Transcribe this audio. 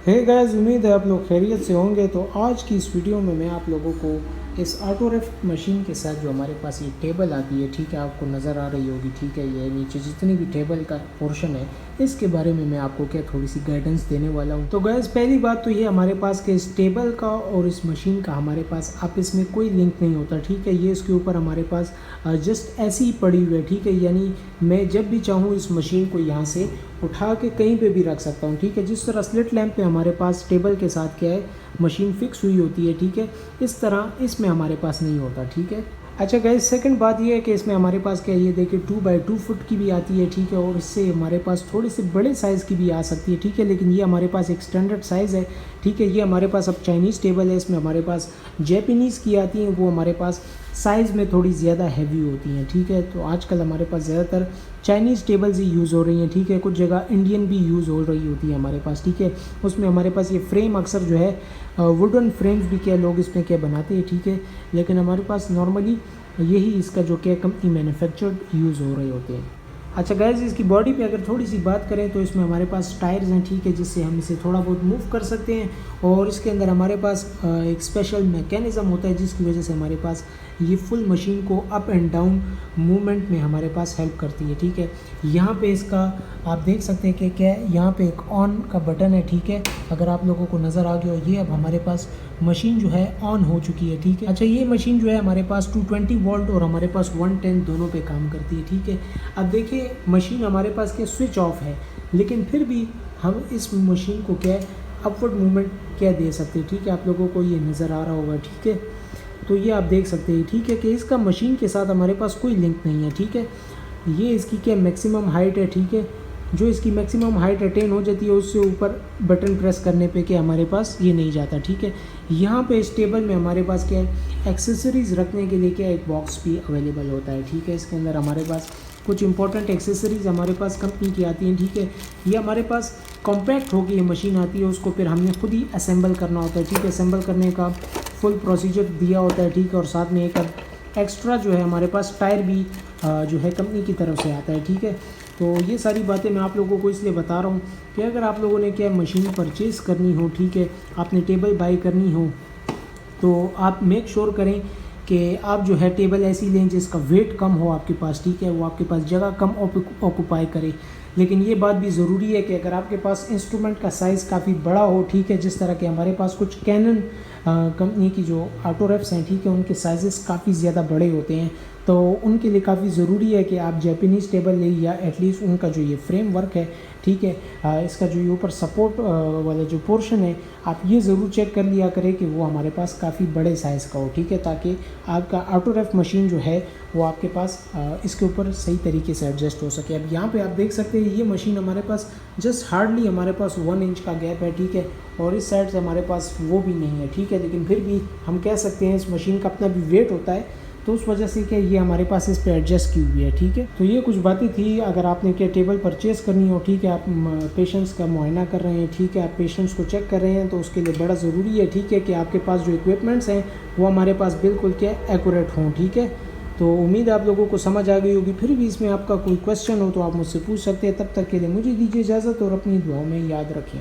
Hey guys, उम्मीद है आप लोग खैरियत से होंगे। तो आज की इस वीडियो में मैं आप लोगों को इस ऑटोरेफ मशीन के साथ जो हमारे पास ये टेबल आती है, ठीक है, आपको नज़र आ रही होगी, ठीक है, ये नीचे जितनी भी टेबल का पोर्शन है इसके बारे में मैं आपको क्या थोड़ी सी गाइडेंस देने वाला हूँ। तो गाइस, पहली बात तो ये हमारे पास कि इस टेबल का और इस मशीन का हमारे पास आपस में कोई लिंक नहीं होता, ठीक है। ये इसके ऊपर हमारे पास जस्ट ऐसी ही पड़ी हुई है, ठीक है। यानी मैं जब भी चाहूँ इस मशीन को यहाँ से उठा के कहीं पे भी रख सकता हूँ, ठीक है। जिस तरह स्लिट लैंप पे हमारे पास टेबल के साथ क्या है मशीन फिक्स हुई होती है, ठीक है, इस तरह इसमें हमारे पास नहीं होता, ठीक है। अच्छा गाइस, सेकंड बात ये है कि इसमें हमारे पास क्या है, ये देखिए 2x2 फुट की भी आती है, ठीक है, और इससे हमारे पास थोड़े से बड़े साइज़ की भी आ सकती है, ठीक है। लेकिन ये हमारे पास एक स्टैंडर्ड साइज़ है, ठीक है। ये हमारे पास अब चाइनीज़ टेबल है, इसमें हमारे पास जैपनीज़ की आती हैं, वो हमारे पास साइज़ में थोड़ी ज़्यादा हैवी होती हैं, ठीक है। तो आजकल हमारे पास ज़्यादातर चाइनीज़ टेबल्स ही यूज़ हो रही हैं, ठीक है। कुछ जगह इंडियन भी यूज़ हो रही होती है हमारे पास, ठीक है। उसमें हमारे पास ये फ्रेम अक्सर जो है वुडन फ्रेम्स भी क्या लोग इसमें क्या बनाते हैं, ठीक है। लेकिन हमारे पास नॉर्मली यही इसका जो क्या कंपनी मैन्युफैक्चर्ड यूज़ हो रहे होते हैं। अच्छा गाइस, इसकी बॉडी पे अगर थोड़ी सी बात करें तो इसमें हमारे पास टायर्स हैं, ठीक है, जिससे हम इसे थोड़ा बहुत मूव कर सकते हैं। और इसके अंदर हमारे पास एक स्पेशल मैकेनिज़्म होता है जिसकी वजह से हमारे पास ये फुल मशीन को अप एंड डाउन मूवमेंट में हमारे पास हेल्प करती है, ठीक है। यहाँ पे इसका आप देख सकते हैं कि क्या है, यहाँ पे एक ऑन का बटन है, ठीक है। अगर आप लोगों को नज़र आ गया हो, ये अब हमारे पास मशीन जो है ऑन हो चुकी है, ठीक है। अच्छा, ये मशीन जो है हमारे पास 220 वोल्ट और हमारे पास 110 दोनों पे काम करती है, ठीक है। अब देखिए मशीन हमारे पास क्या स्विच ऑफ है, लेकिन फिर भी हम इस मशीन को क्या है अपवर्ड मूवमेंट क्या दे सकते हैं, ठीक है। आप लोगों को ये नज़र आ रहा होगा, ठीक है। तो ये आप देख सकते हैं, ठीक है, कि इसका मशीन के साथ हमारे पास कोई लिंक नहीं है, ठीक है। ये इसकी क्या मैक्सिमम हाइट है, ठीक है। जो इसकी मैक्सिमम हाइट अटेन हो जाती है उससे ऊपर बटन प्रेस करने पे कि हमारे पास ये नहीं जाता, ठीक है। यहाँ पे इस टेबल में हमारे पास क्या है एक्सेसरीज़ रखने के लिए क्या एक बॉक्स भी अवेलेबल होता है, ठीक है। इसके अंदर हमारे पास कुछ इंपॉर्टेंट एक्सेसरीज़ हमारे पास कंपनी की आती हैं, ठीक है। ये हमारे पास कॉम्पैक्ट होकर ये मशीन आती है, उसको फिर हमने खुद ही असेंबल करना होता है, ठीक है। असेंबल करने का फुल प्रोसीजर दिया होता है, ठीक है। और साथ में एक एक्स्ट्रा जो है हमारे पास टायर भी जो है कंपनी की तरफ से आता है, ठीक है। तो ये सारी बातें मैं आप लोगों को इसलिए बता रहा हूँ कि अगर आप लोगों ने क्या मशीन परचेज़ करनी हो, ठीक है, आपने टेबल बाई करनी हो, तो आप मेक श्योर करें कि आप जो है टेबल ऐसी लें जिसका वेट कम हो आपके पास, ठीक है, वो आपके पास जगह कम ऑक्यूपाई करे। लेकिन ये बात भी ज़रूरी है कि अगर आपके पास इंस्ट्रूमेंट का साइज़ काफ़ी बड़ा हो, ठीक है, जिस तरह के हमारे पास कुछ कैनन कंपनी की जो ऑटोरेफ्स हैं, ठीक है, उनके साइज़ेस काफ़ी ज़्यादा बड़े होते हैं, तो उनके लिए काफ़ी ज़रूरी है कि आप जैपनीज़ टेबल लें या एटलीस्ट उनका जो ये फ्रेम वर्क है, ठीक है, इसका जो ये ऊपर सपोर्ट वाला जो पोर्शन है आप ये ज़रूर चेक कर लिया करें कि वो हमारे पास काफ़ी बड़े साइज़ का हो, ठीक है, ताकि आपका ऑटोरेफ मशीन जो है वो आपके पास इसके ऊपर सही तरीके से एडजस्ट हो सके। अब यहाँ पे आप देख सकते हैं ये मशीन हमारे पास जस्ट हार्डली हमारे पास 1 इंच का गैप है, ठीक है, और इस साइड से हमारे पास वो भी नहीं है, ठीक है। लेकिन फिर भी हम कह सकते हैं इस मशीन का अपना भी वेट होता है, तो उस वजह से क्या ये हमारे पास इस पे एडजस्ट की हुई है, ठीक है। तो ये कुछ बातें थी। अगर आपने क्या टेबल परचेज़ करनी हो, ठीक है, आप पेशेंट्स का मुआयना कर रहे हैं, ठीक है, आप पेशेंट्स को चेक कर रहे हैं, तो उसके लिए बड़ा ज़रूरी है, ठीक है, कि आपके पास जो इक्विपमेंट्स हैं वो हमारे पास बिल्कुल क्या एक्यूरेट हों, ठीक है। तो उम्मीद है आप लोगों को समझ आ गई होगी। फिर भी इसमें आपका कोई क्वेश्चन हो तो आप मुझसे पूछ सकते हैं। तब तक के लिए मुझे दीजिए इजाज़त और अपनी दुआओं में याद रखें।